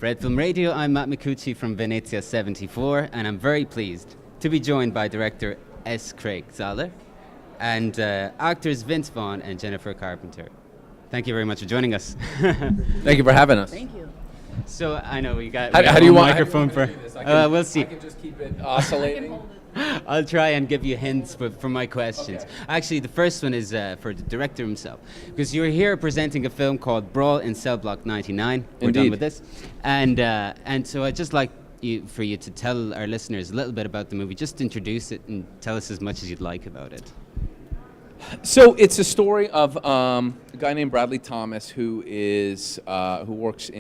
Red Film Radio. I'm Matt Micucci from Venezia 74, and I'm very pleased to be joined by director S. Craig Zahler and actors Vince Vaughn and Jennifer Carpenter. Thank you very much for joining us. Thank you for having us. Thank you. So I know we got How do you want microphone for. We'll see. I can just keep it oscillating. I'll try and give you hints for my questions. Okay. Actually, the first one is for the director himself, because you're here presenting a film called BRAWL in Cell Block 99. We're Indeed. done with this, and so I'd just like for you to tell our listeners a little bit about the movie. Just introduce it and tell us as much as you'd like about it. So it's a story of a guy named Bradley Thomas who works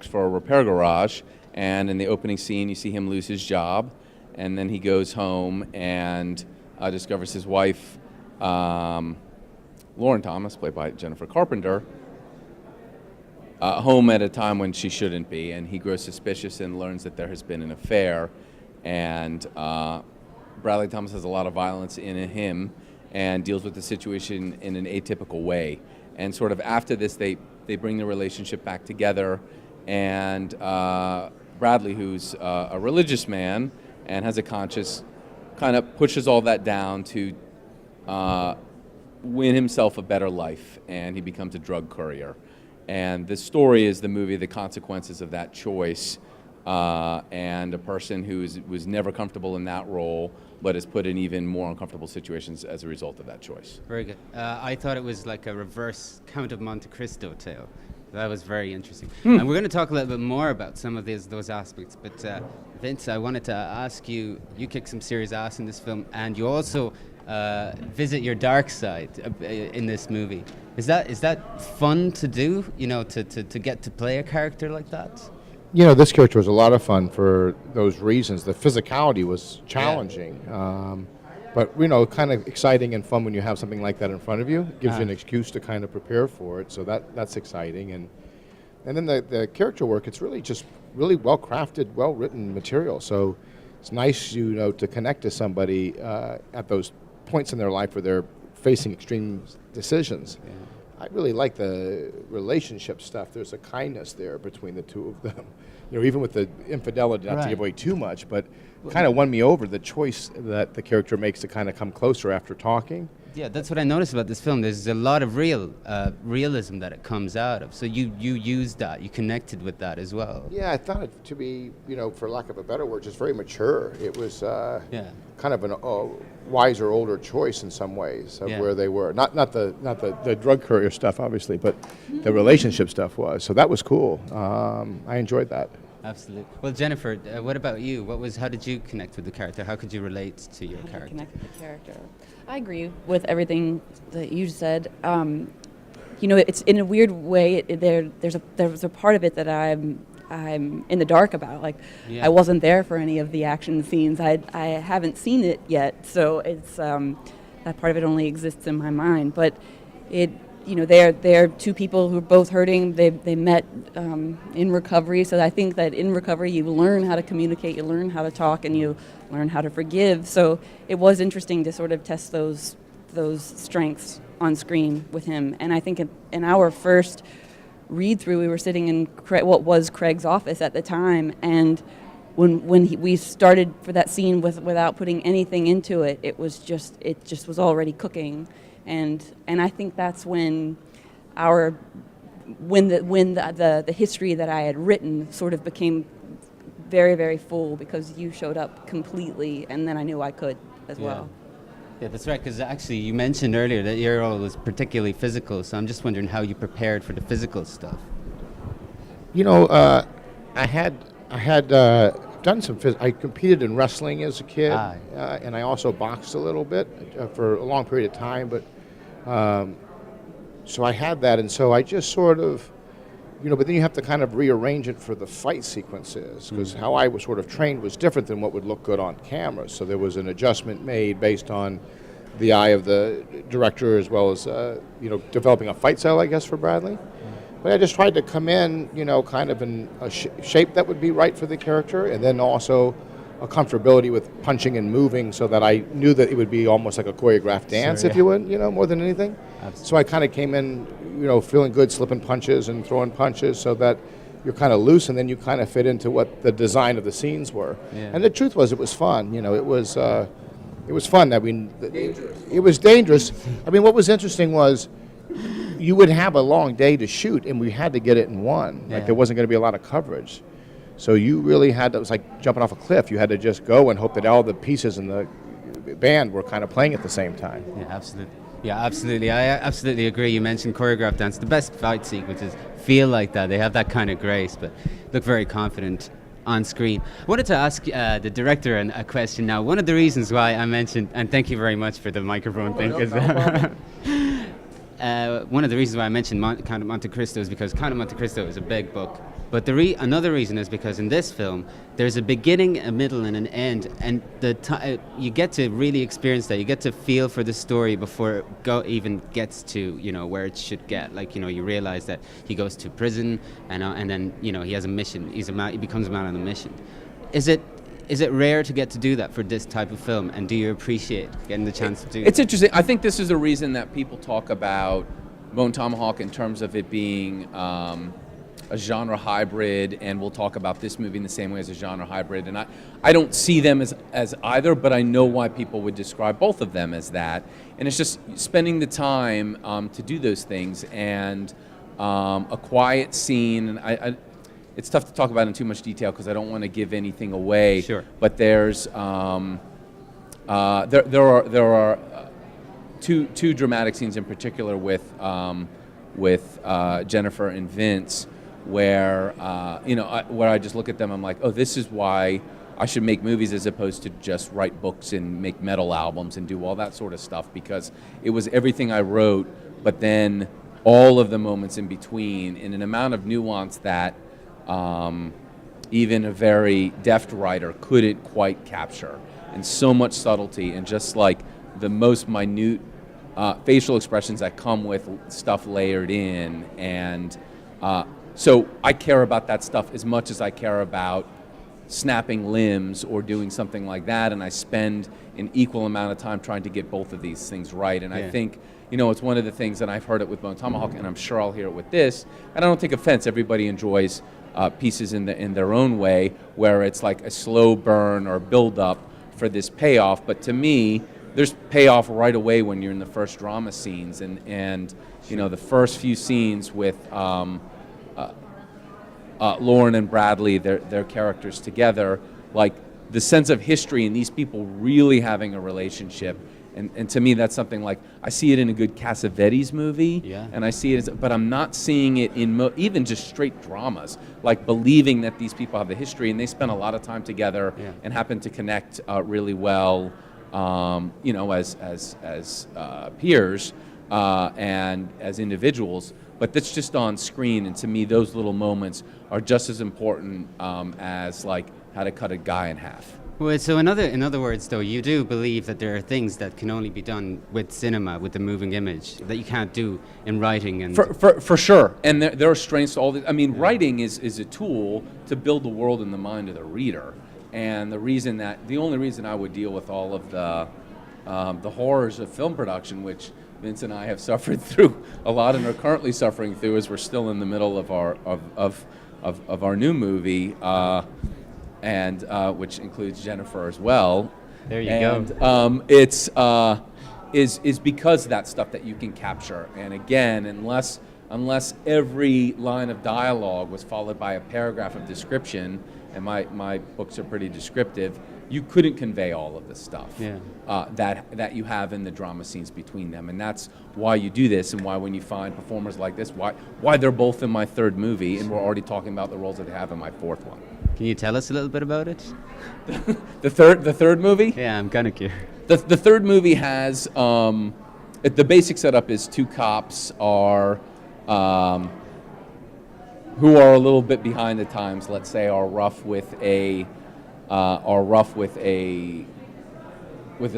for a repair garage. And in the opening scene, you see him lose his job, and then he goes home and discovers his wife, Lauren Thomas, played by Jennifer Carpenter, home at a time when she shouldn't be, and he grows suspicious and learns that there has been an affair, and Bradley Thomas has a lot of violence in him and deals with the situation in an atypical way. And sort of after this, they bring the relationship back together, and Bradley, who's a religious man and has a conscience, kind of pushes all that down to win himself a better life, and he becomes a drug courier. And the story is the movie, the consequences of that choice, and a person who was never comfortable in that role, but is put in even more uncomfortable situations as a result of that choice. Very good. I thought it was like a reverse Count of Monte Cristo tale. That was very interesting. And we're going to talk a little bit more about some of those aspects. But Vince, I wanted to ask you, you kick some serious ass in this film, and you also visit your dark side in this movie. Is that fun to do, to get to play a character like that? This character was a lot of fun for those reasons. The physicality was challenging. Yeah. But, kind of exciting and fun when you have something like that in front of you. It gives you an excuse to kind of prepare for it, so that's exciting. And then the character work, it's really just really well-crafted, well-written material. So it's nice, to connect to somebody at those points in their life where they're facing extreme decisions. Yeah. I really like the relationship stuff. There's a kindness there between the two of them. Even with the infidelity, not to give away too much, but kind of won me over, the choice that the character makes to kind of come closer after talking. Yeah, that's what I noticed about this film. There's a lot of realism that it comes out of. So you used that, you connected with that as well. Yeah, I thought it to be, for lack of a better word, just very mature. It was kind of a wiser, older choice in some ways of where they were. Not the drug courier stuff, obviously, but the relationship stuff was. So that was cool. I enjoyed that. Absolutely. Well, Jennifer, what about you? How did you connect with the character? How could you relate to your character? Connect with the character. I agree with everything that you said. It's in a weird way. There's a part of it that I'm in the dark about. Like, I wasn't there for any of the action scenes. I haven't seen it yet, so it's that part of it only exists in my mind. But they're two people who are both hurting. They met in recovery, so I think that in recovery you learn how to communicate, you learn how to talk, and you learn how to forgive. So it was interesting to sort of test those strengths on screen with him. And I think in our first read-through, we were sitting in what was Craig's office at the time, and when we started for that scene without putting anything into it, it just was already cooking. And I think that's when the history that I had written sort of became very, very full, because you showed up completely, and then I knew I could as well. Yeah, that's right, because actually you mentioned earlier that your role was particularly physical, so I'm just wondering how you prepared for the physical stuff. I had done some I competed in wrestling as a kid, and I also boxed a little bit for a long period of time, but so I had that, and so I just sort of, but then you have to kind of rearrange it for the fight sequences, because how I was sort of trained was different than what would look good on camera. So there was an adjustment made based on the eye of the director, as well as, developing a fight style, I guess, for Bradley. But I just tried to come in, kind of in a shape that would be right for the character, and then also a comfortability with punching and moving, so that I knew that it would be almost like a choreographed dance, Sure, if yeah. you would, more than anything. Absolutely. So I kind of came in, feeling good, slipping punches and throwing punches, so that you're kind of loose, and then you kind of fit into what the design of the scenes were. Yeah. And the truth was, it was fun. It was fun. I mean, it was dangerous. I mean, what was interesting was, you would have a long day to shoot, and we had to get it in one. Yeah. Like, there wasn't going to be a lot of coverage. So you really had to, it was like jumping off a cliff. You had to just go and hope that all the pieces in the band were kind of playing at the same time. Yeah, absolutely. Yeah, absolutely. I absolutely agree. You mentioned choreographed dance. The best fight sequences feel like that. They have that kind of grace, but look very confident on screen. I wanted to ask the director a question now. One of the reasons why I mentioned, and thank you very much for the microphone thing, is one of the reasons why I mentioned Count of Monte Cristo is because Count of Monte Cristo is a big book. But another reason is because in this film, there's a beginning, a middle, and an end, and you get to really experience that. You get to feel for the story before it even gets to where it should get. Like you realize that he goes to prison, and then he has a mission. He becomes a man on a mission. Is it rare to get to do that for this type of film, and do you appreciate getting the chance to do It's that? interesting. I think this is the reason that people talk about Bone Tomahawk in terms of it being a genre hybrid, and we'll talk about this movie in the same way as a genre hybrid. And I don't see them as either, but I know why people would describe both of them as that. And it's just spending the time to do those things, and a quiet scene. And it's tough to talk about in too much detail because I don't want to give anything away. Sure. But there's there are two dramatic scenes in particular with Jennifer and Vince, where where I just look at them, I'm like, oh, this is why I should make movies as opposed to just write books and make metal albums and do all that sort of stuff, because it was everything I wrote, but then all of the moments in between in an amount of nuance that even a very deft writer couldn't quite capture, and so much subtlety and just like the most minute facial expressions that come with stuff layered in. And so I care about that stuff as much as I care about snapping limbs or doing something like that, and I spend an equal amount of time trying to get both of these things right. And I think, it's one of the things, and I've heard it with Bone Tomahawk, and I'm sure I'll hear it with this, and I don't take offense. Everybody enjoys pieces in their own way, where it's like a slow burn or build up for this payoff. But to me, there's payoff right away when you're in the first drama scenes, and the first few scenes with Lauren and Bradley, their characters together, like the sense of history and these people really having a relationship. And to me, that's something like, I see it in a good Cassavetes movie, and I see it, but I'm not seeing it in even just straight dramas, like believing that these people have the history, and they spend a lot of time together and happen to connect really well, as peers and as individuals. But that's just on screen, and to me, those little moments are just as important as like how to cut a guy in half. Well, so in other words, though, you do believe that there are things that can only be done with cinema, with the moving image, that you can't do in writing. And for sure, and there are strengths to all this. I mean, writing is a tool to build the world in the mind of the reader, and the only reason I would deal with all of the horrors of film production, which Vince and I have suffered through a lot and are currently suffering through, as we're still in the middle of our new movie. And which includes Jennifer as well. There you go. It's is because that stuff that you can capture. And again, unless every line of dialogue was followed by a paragraph of description, and my books are pretty descriptive, you couldn't convey all of the stuff that you have in the drama scenes between them. And that's why you do this, and why when you find performers like this, why they're both in my third movie, and we're already talking about the roles that they have in my fourth one. Can you tell us a little bit about it? The third movie? Yeah, I'm kind of curious. The third movie has the basic setup is two cops are who are a little bit behind the times. Let's say are rough with a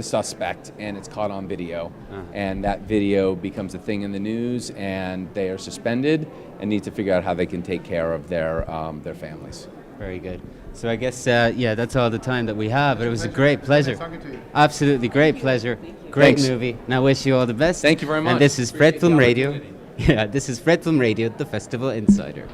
suspect, and it's caught on video, and that video becomes a thing in the news, and they are suspended and need to figure out how they can take care of their families. Very good. So I guess, yeah, that's all the time that we have. But it was a great pleasure. Absolutely great pleasure. Great Thanks. movie. And I wish you all the best. Thank you very much. And this is Fred Film Radio. Yeah, this is Fred Film Radio, the Festival Insider.